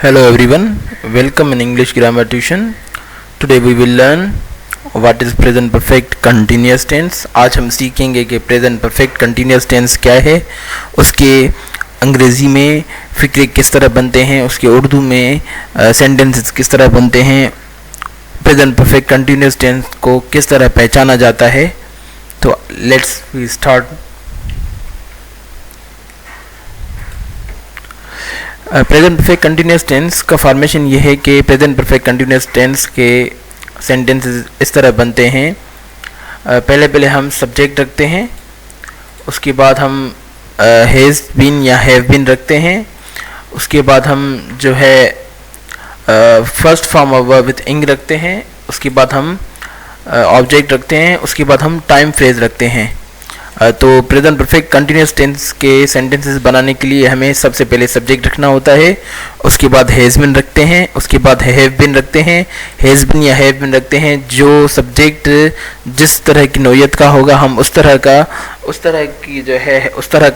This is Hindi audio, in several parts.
Hello everyone, welcome in English Grammar Tuition. Today we will learn what is present perfect continuous tense. आज हम सीखेंगे कि present perfect continuous tense क्या है, उसके अंग्रेज़ी में फ़िक्रे किस तरह बनते हैं, उसके उर्दू में सेंटेंसेस किस तरह बनते हैं, present perfect continuous tense को किस तरह पहचाना जाता है. तो let's we start. Present perfect continuous tense का फॉर्मेशन ये है कि प्रेजेंट परफेक्ट कंटिन्यूस टेंस के सेंटेंसेस इस तरह बनते हैं. पहले हम सब्जेक्ट रखते हैं, उसके बाद हम हैज़ बीन या हैव बीन रखते हैं, उसके बाद हम जो है first form of verb with इंग रखते हैं, उसके बाद हम ऑब्जेक्ट रखते हैं, उसके बाद हम टाइम फ्रेज रखते हैं. तो प्रेजेंट परफेक्ट कंटिन्यूस टेंस के सेंटेंसेस बनाने के लिए हमें सबसे पहले सब्जेक्ट रखना होता है, उसके बाद हैज़ बीन रखते हैं, उसके बाद हैव बीन रखते हैं, हैज़ बीन या हैव बीन रखते हैं. जो सब्जेक्ट जिस तरह की नौयत का होगा हम उस तरह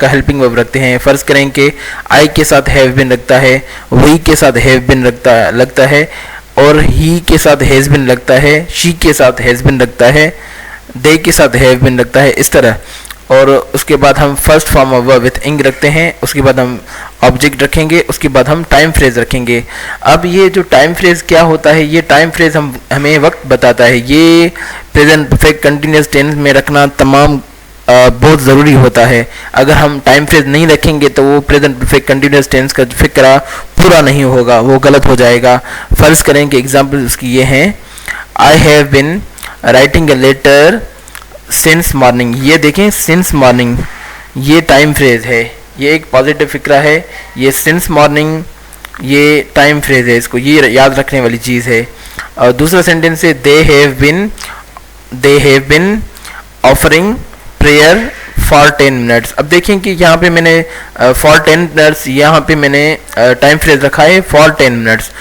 का हेल्पिंग वर्ब रखते हैं. फ़र्ज़ करें कि आई के साथ हैव बीन रखता है, वी के साथ हैव बीन लगता है, और ही के साथ हैज़ बीन लगता है, शी के साथ हैज़ बीन लगता है, दे के साथ हैव बीन लगता है, इस तरह. और उसके बाद हम first form of verb with इंग रखते हैं, उसके बाद हम ऑब्जेक्ट रखेंगे, उसके बाद हम टाइम फ्रेज रखेंगे. अब ये जो टाइम फ्रेज क्या होता है, ये टाइम फ्रेज हमें वक्त बताता है. ये प्रेजेंट परफेक्ट कंटिन्यूस टेंस में रखना तमाम बहुत ज़रूरी होता है. अगर हम टाइम फ्रेज नहीं रखेंगे तो वो प्रेजेंट परफेक्ट कंटिन्यूस टेंस का फिक्रा पूरा नहीं होगा, वो गलत हो जाएगा. फ़र्ज़ करें कि एग्जाम्पल उसकी ये हैं, I have been writing a letter since morning. ये देखें, सिंस मॉर्निंग ये टाइम फ्रेज है, ये एक पॉजिटिव फिक्रा है. ये सिंस मॉर्निंग ये टाइम फ्रेज है, इसको ये याद रखने वाली चीज़ है. और दूसरा सेंटेंस है, they have bin offering prayer for 10 minutes. अब देखें कि यहाँ पे मैंने फॉर 10 मिनट्स यहाँ पे मैंने टाइम फ्रेज रखा है फॉर 10 मिनट्स.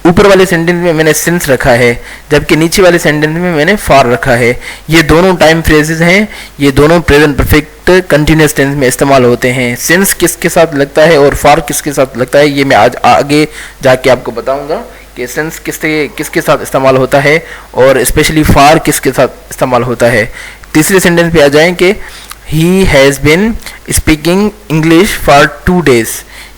ऊपर वाले सेंटेंस में मैंने सिंस रखा है, जबकि नीचे वाले सेंटेंस में मैंने फॉर रखा है. ये दोनों टाइम फ्रेजेस हैं, ये दोनों प्रेजेंट परफेक्ट कंटिन्यूस टेंस में इस्तेमाल होते हैं. सिंस किसके साथ लगता है और फॉर किसके साथ लगता है, ये मैं आज आगे जाके आपको बताऊंगा कि सिंस किसके साथ इस्तेमाल होता है और स्पेशली फॉर किसके साथ इस्तेमाल होता है. तीसरे सेंटेंस पे आ जाएं कि ही has bin speaking English for 2 days.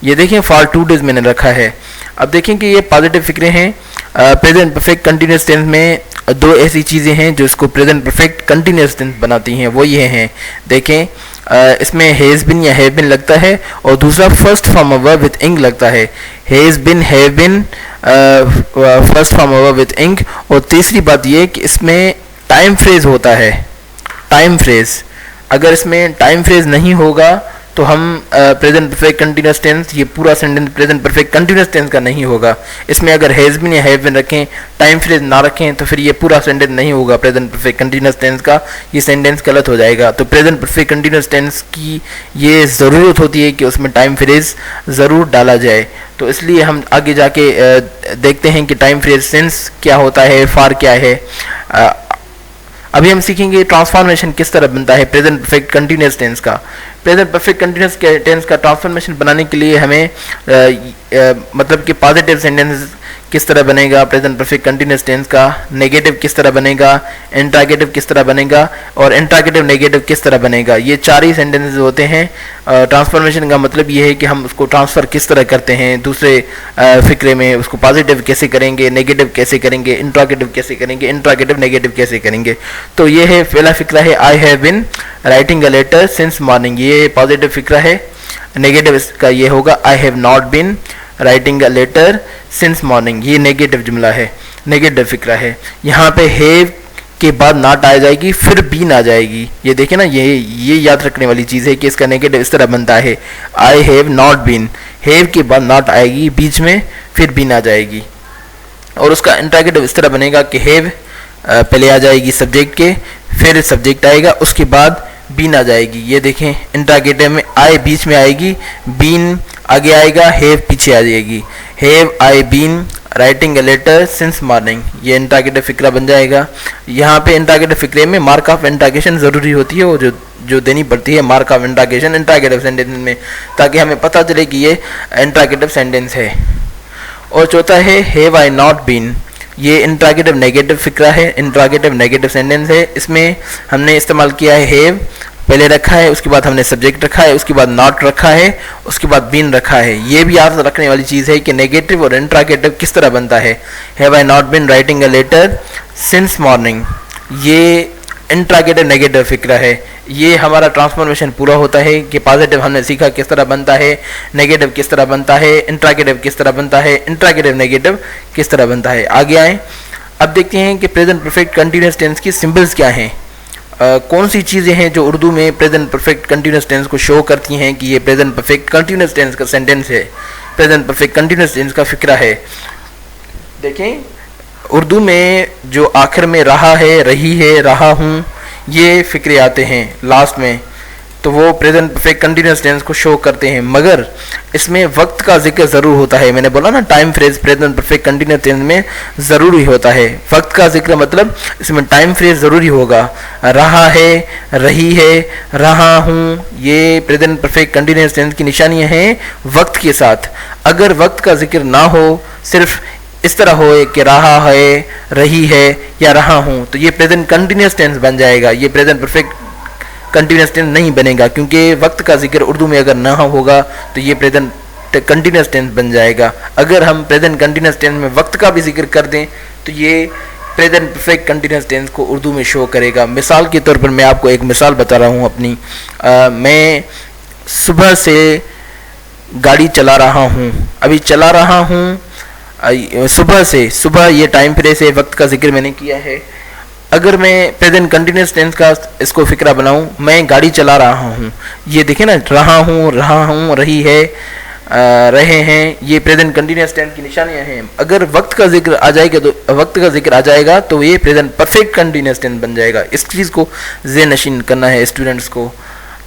ये देखें, फॉर 2 days मैंने रखा है. अब देखें कि ये पॉजिटिव फिक्रे हैं. प्रेजेंट परफेक्ट कंटिन्यूस टेंस में दो ऐसी चीज़ें हैं जो इसको प्रेजेंट परफेक्ट कंटिन्यूस टेंस बनाती हैं, वो ये हैं. देखें, इसमें हैज़ बिन या हैव बिन लगता है और दूसरा first form of verb with इंग लगता है. Has been, have been, first form of verb with इंग. और तीसरी बात ये कि इसमें टाइम फ्रेज होता है. टाइम फ्रेज, अगर इसमें टाइम फ्रेज नहीं होगा तो हम प्रेजेंट परफेक्ट कंटिन्यूस टेंस, ये पूरा sentence present perfect continuous tense का नहीं होगा. इसमें अगर हैज़ बीन या हैव बीन रखें, टाइम फ्रेज ना रखें, तो फिर ये पूरा सेंटेंस नहीं होगा प्रेजेंट परफेक्ट कंटिन्यूस टेंस का. ये सेंटेंस गलत हो जाएगा. तो प्रेजेंट परफेक्ट कंटिन्यूस टेंस की ये ज़रूरत होती है कि उसमें टाइम फ्रेज ज़रूर डाला जाए. तो इसलिए हम आगे जाके देखते हैं कि टाइम फ्रेज सिंस क्या होता है, फॉर क्या है. अभी हम सीखेंगे ट्रांसफॉर्मेशन किस तरह बनता है प्रेजेंट परफेक्ट कंटिन्यूस टेंस का. प्रेजेंट परफेक्ट कंटिन्यूस टेंस का ट्रांसफॉर्मेशन बनाने के लिए हमें मतलब कि पॉजिटिव सेंटेंस किस तरह बनेगा प्रेजेंट परफेक्ट कंटिन्यूस टेंस का, नेगेटिव किस तरह बनेगा, इंट्रागेटिव किस तरह बनेगा और इंट्रागेटिव नेगेटिव किस तरह बनेगा. ये 4 ही सेंटेंसेस होते हैं. ट्रांसफॉर्मेशन का मतलब ये है कि हम उसको ट्रांसफ़र किस तरह करते हैं दूसरे फिक्रे में, उसको पॉजिटिव कैसे करेंगे, नेगेटिव कैसे करेंगे, इंट्रागेटिव कैसे करेंगे, इंट्रागेटिव नेगेटिव कैसे करेंगे. तो ये है पहला फिक्रा है, I have been writing a letter since morning. ये पॉजिटिव फिक्रा है. नेगेटिव इसका ये होगा, I have not been writing a letter since morning. ये नेगेटिव जुमला है, नेगेटिव फिक्रा है. यहाँ पे हैव के बाद नॉट आ जाएगी, फिर बीन आ जाएगी. ये देखें ना, ये याद रखने वाली चीज़ है कि इसका नेगेटिव इस तरह बनता है, I have not been. Have के बाद नॉट आएगी बीच में, फिर बीन आ जाएगी. और उसका इंट्रागेटिव इस तरह बनेगा कि हैव पहले आ जाएगी सब्जेक्ट के, फिर सब्जेक्ट आएगा, उसके बाद बीन आ जाएगी. ये देखें, इंट्रागेटिव में आई बीच में आएगी, बीन आगे आएगा, हैव पीछे आ जाएगी. Have I been writing a letter since morning. ये इंट्रागेटिव फिक्रा बन जाएगा. यहाँ पे इंट्रागेटिव फिक्रे में मार्क ऑफ इंट्रागेशन ज़रूरी होती है, और जो देनी पड़ती है मार्क ऑफ इंट्रागेशन इंट्रागेटिव सेंटेंस में, ताकि हमें पता चले कि ये इंट्रागेटिव सेंटेंस है. और चौथा है हैव आई नॉट बीन। ये इंट्रागेटिव नेगेटिव फिक्रा है, इंट्रागेटिव नेगेटिव सेंटेंस है। इसमें हमने इस्तेमाल किया है हैव, पहले रखा है, उसके बाद हमने सब्जेक्ट रखा है, उसके बाद नॉट रखा है, उसके बाद बीन रखा है। ये भी याद रखने वाली चीज़ है कि नेगेटिव और इंट्रागेटिव किस तरह बनता है। Have I not been writing a letter since morning, ये इंट्रागेटिव नेगेटिव फिक्रा है। ये हमारा ट्रांसफॉर्मेशन पूरा होता है कि पॉजिटिव हमने सीखा किस तरह बनता है, नेगेटिव किस तरह बनता है, इंट्रागेटिव किस तरह बनता है, इंट्रागेटिव नेगेटिव किस तरह बनता है। आगे आए, अब देखते हैं कि प्रेजेंट परफेक्ट कंटिन्यूअस टेंस की सिंबल्स क्या हैं। कौन सी चीज़ें हैं जो उर्दू में प्रेजेंट परफेक्ट कंटिन्यूअस टेंस को शो करती हैं कि ये प्रेजेंट परफेक्ट कंटिन्यूअस टेंस का सेंटेंस है, प्रेजेंट परफेक्ट कंटिन्यूअस टेंस का फिक्रा है। देखें, उर्दू में जो आखिर में रहा है, रही है, रहा हूँ, ये फिक्रे आते हैं लास्ट में, तो वो प्रेजेंट परफेक्ट कंटिन्यूअस टेंस को शो करते हैं। मगर इसमें वक्त का जिक्र ज़रूर होता है। मैंने बोला ना, time phrase present perfect continuous tense में ज़रूरी होता है। वक्त का जिक्र मतलब इसमें टाइम फ्रेज ज़रूरी होगा। रहा है, रही है, रहा हूँ, ये प्रेजेंट परफेक्ट कंटिन्यूअस टेंस की निशानियाँ हैं वक्त के साथ। अगर वक्त का जिक्र ना हो, सिर्फ इस तरह हो कि रहा है, रही है या रहा हूँ, तो ये प्रेजेंट कंटिन्यूअस टेंस बन जाएगा। ये प्रेजेंट परफेक्ट कंटिन्यूअस टेंस नहीं बनेगा, क्योंकि वक्त का जिक्र उर्दू में अगर ना होगा तो ये प्रेजेंट कंटिन्यूअस टेंस बन जाएगा। अगर हम प्रेजेंट कंटिन्यूअस टेंस में वक्त का भी जिक्र कर दें तो ये प्रेजेंट परफेक्ट कंटिन्यूअस टेंस को उर्दू में शो करेगा। मिसाल के तौर पर मैं आपको एक मिसाल बता रहा हूँ अपनी। मैं सुबह से गाड़ी चला रहा हूँ, अभी चला रहा हूँ, सुबह से, सुबह ये टाइम पीरियड से वक्त का जिक्र मैंने किया है। अगर मैं प्रेजेंट कंटिन्यूअस टेंस का इसको फिक्रा बनाऊं, मैं गाड़ी चला रहा हूं, ये देखें ना, रहा हूं, रही है, रहे हैं, ये प्रेजेंट कंटिन्यूअस टेंस की निशानियां हैं। अगर वक्त का जिक्र आ जाएगा तो ये प्रेजेंट परफेक्ट कंटिन्यूअस टेंस बन जाएगा। इस चीज़ को ज़हन नशीन करना है स्टूडेंट्स को।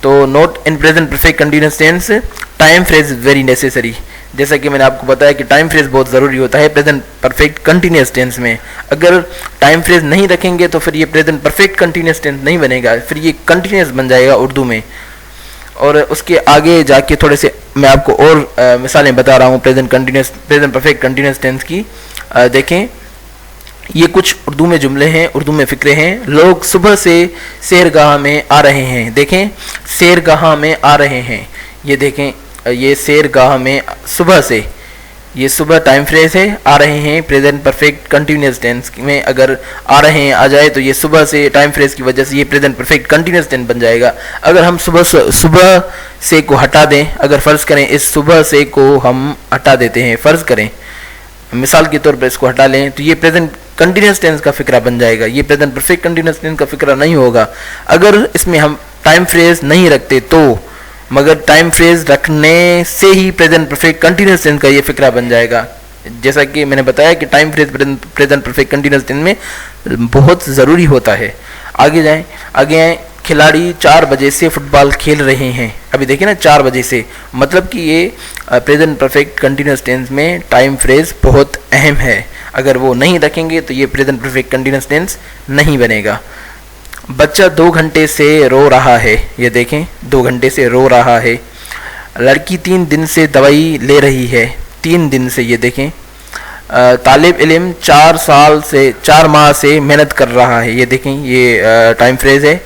तो note in present perfect continuous tense time phrase very necessary. जैसा कि मैंने आपको बताया कि टाइम फ्रेज बहुत ज़रूरी होता है प्रेजेंट परफेक्ट कंटिन्यूअस टेंस में। अगर टाइम फ्रेज नहीं रखेंगे तो फिर ये प्रेजेंट परफेक्ट कंटिन्यूअस टेंस नहीं बनेगा, फिर ये कंटिन्यूअस बन जाएगा उर्दू में। और उसके आगे जाके थोड़े से मैं आपको और मिसालें बता रहा हूँ प्रेजेंट परफेक्ट कंटिन्यूअस टेंस की। देखें, ये कुछ उर्दू में जुमले हैं, उर्दू में फिक्रे हैं। लोग सुबह से सैरगाह में आ रहे हैं। देखें, सैरगाह में आ रहे हैं, ये देखें, ये सैरगाह में सुबह से, ये सुबह टाइम फ्रेज है, आ रहे हैं प्रेजेंट परफेक्ट कंटिन्यूअस टेंस में अगर आ रहे हैं आ जाए तो ये सुबह से टाइम फ्रेज की वजह से ये प्रेजेंट परफेक्ट कंटिन्यूअस टेंस बन जाएगा। अगर हम सुबह से को हटा दें, अगर फ़र्ज़ करें इस सुबह से को हम हटा देते हैं, फ़र्ज़ करें मिसाल के तौर पर इसको हटा लें, तो ये प्रेजेंट कंटिन्यूअस टेंस का फिक्रा बन जाएगा। ये प्रेजेंट परफेक्ट कंटिन्यूअस टेंस का फिक्रा नहीं होगा अगर इसमें हम टाइम फ्रेज नहीं रखते तो। मगर टाइम फ्रेज रखने से ही प्रेजेंट परफेक्ट कंटिन्यूअस टेंस का ये फिक्रा बन जाएगा। जैसा कि मैंने बताया कि time phrase present perfect continuous tense में बहुत ज़रूरी होता है। आगे आए, खिलाड़ी 4 बजे से फुटबॉल खेल रहे हैं। अभी देखिए ना, 4 बजे से, मतलब कि ये प्रेजेंट परफेक्ट कंटिन्यूअस टेंस में टाइम फ्रेज बहुत अहम है। अगर वो नहीं रखेंगे तो ये प्रेजेंट परफेक्ट कंटिन्यूअस टेंस नहीं बनेगा। बच्चा 2 घंटे से रो रहा है, ये देखें, 2 घंटे से रो रहा है। लड़की 3 दिन से दवाई ले रही है, 3 दिन से, ये देखें। तालिब इल्म 4 माह से मेहनत कर रहा है, ये देखें, ये टाइम फ्रेज है।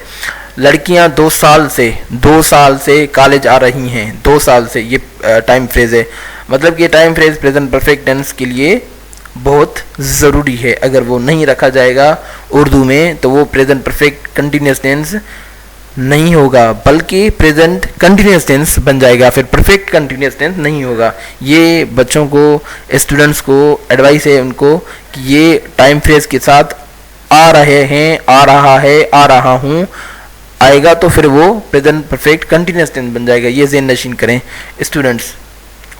लड़कियां 2 साल से कॉलेज आ रही हैं, 2 साल से, ये टाइम फ्रेज है। मतलब कि time phrase present perfect tense के लिए बहुत ज़रूरी है। अगर वो नहीं रखा जाएगा उर्दू में तो वो प्रेजेंट परफेक्ट कंटिन्यूअस टेंस नहीं होगा, बल्कि प्रेजेंट कंटिन्यूअस टेंस बन जाएगा, फिर परफेक्ट कंटिन्यूअस टेंस नहीं होगा। ये बच्चों को, स्टूडेंट्स को एडवाइस है उनको कि ये टाइम फ्रेज के साथ आ रहे हैं, आ रहा है, आ रहा हूँ आएगा तो फिर वो प्रेजेंट परफेक्ट कंटिन्यूअस टेंस बन जाएगा। ये ज़हन नशीन करें स्टूडेंट्स।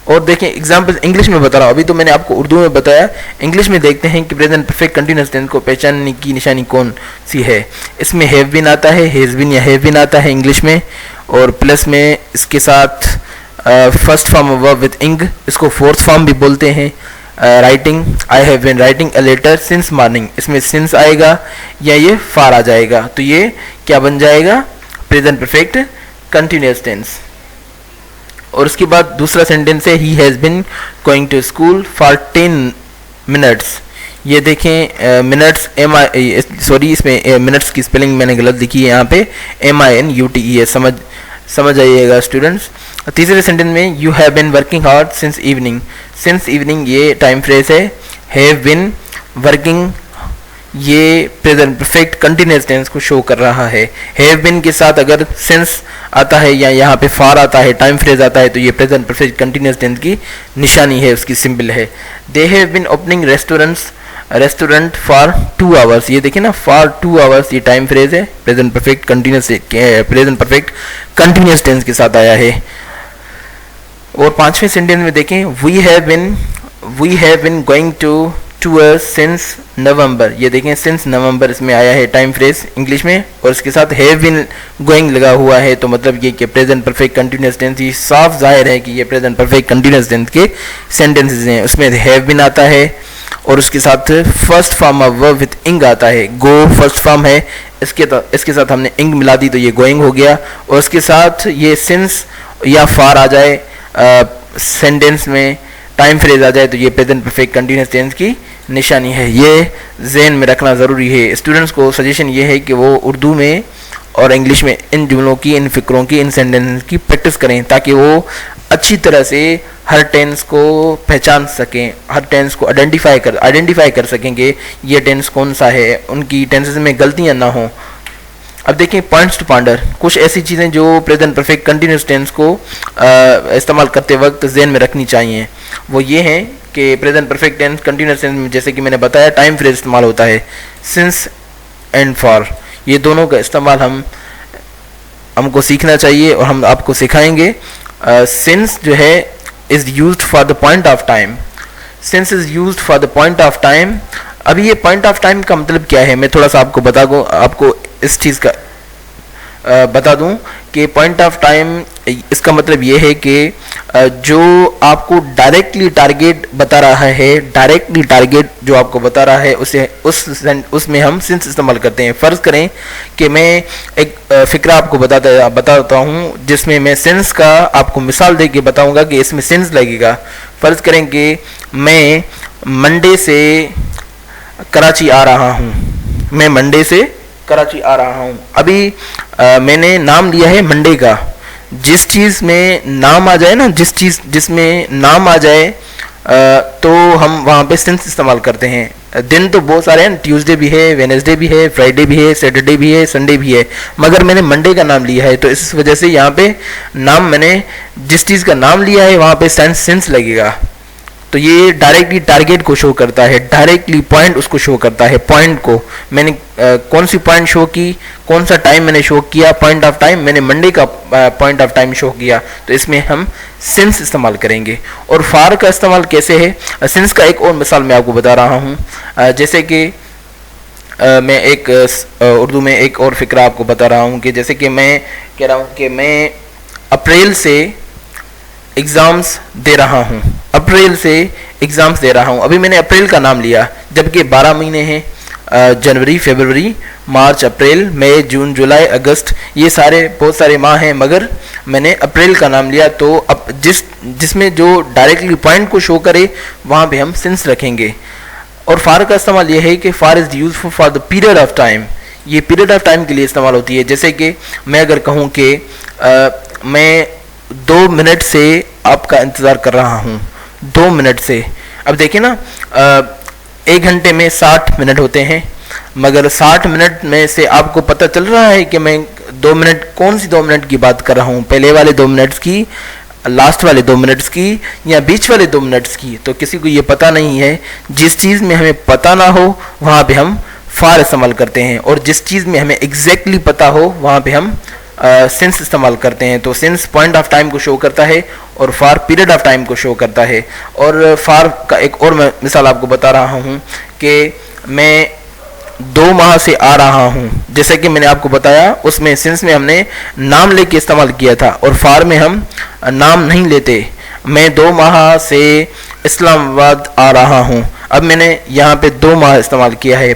और देखें एग्जाम्पल इंग्लिश में बता रहा हूँ, अभी तो मैंने आपको उर्दू में बताया, इंग्लिश में देखते हैं कि प्रेजेंट परफेक्ट कंटिन्यूअस टेंस को पहचानने की निशानी कौन सी है। इसमें हैव बीन आता है, हैज़ बीन या हैव बीन आता है इंग्लिश में, और प्लस में इसके साथ फर्स्ट फॉर्म वर्ब विद इंग, इसको फोर्थ फॉर्म भी बोलते हैं। Writing, I have been writing a letter since morning, इसमें सिंस आएगा या ये फार आ जाएगा, तो ये क्या बन जाएगा, प्रेजेंट परफेक्ट कंटिन्यूअस टेंस। और उसके बाद दूसरा सेंटेंस है he has been going to school for 10 minutes. ये देखें मिनट्स सॉरी इसमें मिनट्स की स्पेलिंग मैंने गलत लिखी है, यहाँ पे MINUTE है, समझ आइएगा स्टूडेंट्स। तीसरे सेंटेंस में you have been working hard since evening. Since evening ये टाइम फ्रेज है। हैव बिन वर्किंग ये प्रेजेंट परफेक्ट कंटिन्यूअस टेंस को शो कर रहा है। हैव बिन के साथ अगर सिंस आता है या यहाँ पे फॉर आता है, टाइम फ्रेज आता है, तो ये प्रेजेंट परफेक्ट कंटिन्यूअस टेंस की निशानी है, उसकी सिंबल है। They have been opening restaurant for 2 hours. ये देखिए ना, फॉर 2 आवर्स ये टाइम फ्रेज है, प्रेजेंट परफेक्ट कंटिन्यूअस टेंस के साथ आया है। और पांचवें सेंटेंस में देखें we have been going to tours since November. ये देखें सिंस नवंबर इसमें आया है टाइम फ्रेज इंग्लिश में, और इसके साथ हैव बिन गोइंग लगा हुआ है, तो मतलब ये कि प्रेजेंट परफेक्ट कंटिन्यूअस टेंस, ये साफ जाहिर है कि ये प्रेजेंट परफेक्ट कंटिन्यूअस टेंस के सेंटेंसेस हैं। उसमें हैव बिन आता है और उसके साथ first form of verb with इंग आता है। गो फर्स्ट फॉर्म है, इसके साथ हमने इंग मिला दी तो ये गोइंग हो गया, और उसके साथ ये सिंस या फार आ जाए सेंटेंस में, टाइम फ्रेज आ जाए, तो ये प्रेजेंट परफेक्ट कंटिन्यूअस टेंस की निशानी है। ये ज़हन में रखना ज़रूरी है। स्टूडेंट्स को सजेशन ये है कि वो उर्दू में और इंग्लिश में इन जुमलों की, इन फिक्रों की, इन सेंटेंस की प्रैक्टिस करें, ताकि वो अच्छी तरह से हर टेंस को पहचान सकें, हर टेंस को आइडेंटिफाई कर सकें कि ये टेंस कौन सा है, उनकी टेंसेस में गलतियाँ ना हों। अब देखें पॉइंट्स टू पॉन्डर, कुछ ऐसी चीज़ें जो प्रेजेंट परफेक्ट कंटिन्यूअस टेंस को इस्तेमाल करते वक्त जहन में रखनी चाहिए। वो ये हैं कि present perfect tense continuous tense में, जैसे कि मैंने बताया, टाइम फ्रेज इस्तेमाल होता है, सिंस एंड फॉर, ये दोनों का इस्तेमाल हमको सीखना चाहिए और हम आपको सिखाएंगे। सिंस जो है is used for the point of time. Since is used for the point of time. अभी ये पॉइंट ऑफ टाइम का मतलब क्या है, मैं थोड़ा सा आपको बता दूँ, आपको इस चीज़ का बता दूं कि पॉइंट ऑफ टाइम इसका मतलब ये है कि जो आपको डायरेक्टली टारगेट बता रहा है, डायरेक्टली टारगेट जो आपको बता रहा है, उसमें हम सिंस इस्तेमाल करते हैं। फ़र्ज़ करें कि मैं एक फ़िक्रा आपको बताता हूँ जिसमें मैं सिंस का आपको मिसाल दे के बताऊँगा कि इसमें सिंस लगेगा। फ़र्ज़ करें कि मैं मंडे से कराची आ रहा हूँ, मैं मंडे से कराची आ रहा हूँ। अभी मैंने नाम लिया है मंडे का। जिस चीज़ में नाम आ जाए ना, जिसमें नाम आ जाए तो हम वहाँ पे सिंस इस्तेमाल करते हैं। दिन तो बहुत सारे हैं, ट्यूसडे भी है, वेडनेसडे भी है, फ्राइडे भी है, सैटरडे भी है, संडे भी है, मगर मैंने मंडे का नाम लिया है, तो इस वजह से यहाँ पे नाम, मैंने जिस चीज़ का नाम लिया है वहाँ पे सिंस लगेगा। तो ये डायरेक्टली टारगेट को शो करता है, डायरेक्टली पॉइंट उसको शो करता है। पॉइंट को मैंने कौन सी पॉइंट शो की, कौन सा टाइम मैंने शो किया, पॉइंट ऑफ टाइम मैंने मंडे का पॉइंट ऑफ टाइम शो किया, तो इसमें हम सिंस इस्तेमाल करेंगे। और फार का इस्तेमाल कैसे है, सिंस का एक और मिसाल मैं आपको बता रहा हूँ। जैसे कि मैं एक उर्दू में एक और फिक्रा आपको बता रहा हूँ कि जैसे कि मैं कह रहा हूँ कि मैं अप्रैल से एग्ज़ाम्स दे रहा हूँ, अप्रैल से एग्ज़ाम्स दे रहा हूँ। अभी मैंने अप्रैल का नाम लिया, जबकि 12 महीने हैं, जनवरी, फरवरी, मार्च, अप्रैल, मई, जून, जुलाई, अगस्त, ये सारे बहुत सारे माह हैं, मगर मैंने अप्रैल का नाम लिया। तो अब जिसमें जो डायरेक्टली पॉइंट को शो करे वहाँ पे हम सिंस रखेंगे। और फार का इस्तेमाल ये है कि फार is useful for the period of time, ये पीरियड ऑफ टाइम के लिए इस्तेमाल होती है। जैसे कि मैं अगर कहूँ कि मैं 2 मिनट से आपका इंतज़ार कर रहा हूँ, 2 मिनट से। अब देखिए ना, 1 घंटे में 60 मिनट होते हैं, मगर 60 मिनट में से आपको पता चल रहा है कि मैं 2 मिनट, कौन सी 2 मिनट की बात कर रहा हूँ, पहले वाले 2 मिनट्स की, लास्ट वाले 2 मिनट्स की, या बीच वाले 2 मिनट्स की, तो किसी को ये पता नहीं है। जिस चीज़ में हमें पता ना हो वहाँ पे हम फार इस्तेमाल करते हैं, और जिस चीज़ में हमें एग्जैक्टली पता हो वहाँ पे हम सिंस इस्तेमाल करते हैं। तो सिंस पॉइंट ऑफ टाइम को शो करता है और फार पीरियड ऑफ टाइम को शो करता है। और फार का एक और मैं मिसाल आपको बता रहा हूँ कि मैं 2 माह से आ रहा हूँ, जैसे कि मैंने आपको बताया, उसमें सिंस में हमने नाम लेके इस्तेमाल किया था और फार में हम नाम नहीं लेते। मैं 2 माह से इस्लामाबाद आ रहा हूँ, अब मैंने यहाँ पे 2 माह इस्तेमाल किया है।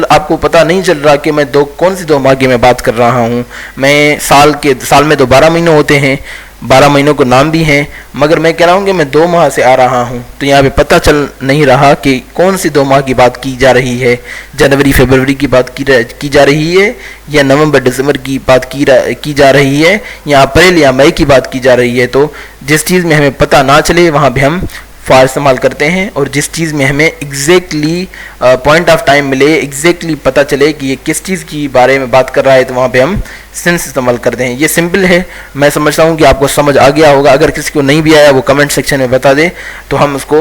आपको पता नहीं चल रहा कि मैं कौन सी 2 माह की मैं बात कर रहा हूँ। मैं साल में तो 12 महीने होते हैं, 12 महीनों को नाम भी हैं, मगर मैं कह रहा हूँ कि मैं 2 माह से आ रहा हूँ, तो यहाँ पे पता चल नहीं रहा कि कौन सी 2 माह की बात की जा रही है। जनवरी फरवरी की बात की जा रही है, या नवंबर दिसंबर की बात की जा रही है, या अप्रैल या मई की बात की जा रही है। तो जिस चीज़ में हमें पता ना चले वहाँ पे हम फॉर इस्तेमाल करते हैं, और जिस चीज़ में हमें एग्जैक्टली पॉइंट ऑफ टाइम मिले, एग्जैक्टली पता चले कि ये किस चीज़ की बारे में बात कर रहा है, तो वहाँ पे हम सिंस इस्तेमाल करते हैं। ये सिंपल है, मैं समझता हूँ कि आपको समझ आ गया होगा। अगर किसी को नहीं भी आया वो कमेंट सेक्शन में बता दे, तो हम उसको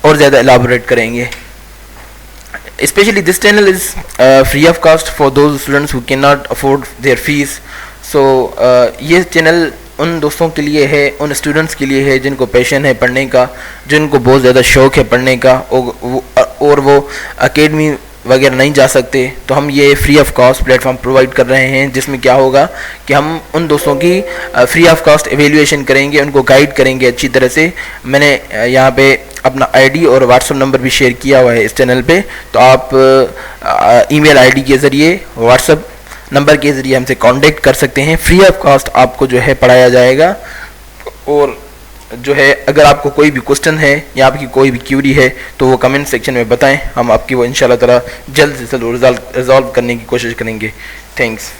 और ज़्यादा एलाबोरेट करेंगे। Especially this channel is free of cost for those students who cannot afford their fees. So ये चैनल उन दोस्तों के लिए है, उन स्टूडेंट्स के लिए है जिनको पैशन है पढ़ने का, जिनको बहुत ज़्यादा शौक़ है पढ़ने का, और वो अकेडमी वगैरह नहीं जा सकते। तो हम ये free of cost platform provide कर रहे हैं, जिसमें क्या होगा कि हम उन दोस्तों की फ्री ऑफ कॉस्ट एवेल्यूएशन करेंगे, उनको गाइड करेंगे अच्छी तरह से। मैंने यहाँ पे अपना आईडी और व्हाट्सएप नंबर भी शेयर किया हुआ है इस चैनल पे, तो आप ईमेल आईडी के ज़रिए, व्हाट्सएप नंबर के ज़रिए हमसे कांटेक्ट कर सकते हैं। फ्री ऑफ कॉस्ट आपको जो है पढ़ाया जाएगा। और जो है अगर आपको कोई भी क्वेश्चन है या आपकी कोई भी क्यूरी है तो वो कमेंट सेक्शन में बताएं, हम आपकी वो इंशाल्लाह ताला जल्द से जल्द रिजॉल्व करने की कोशिश करेंगे। थैंक्स।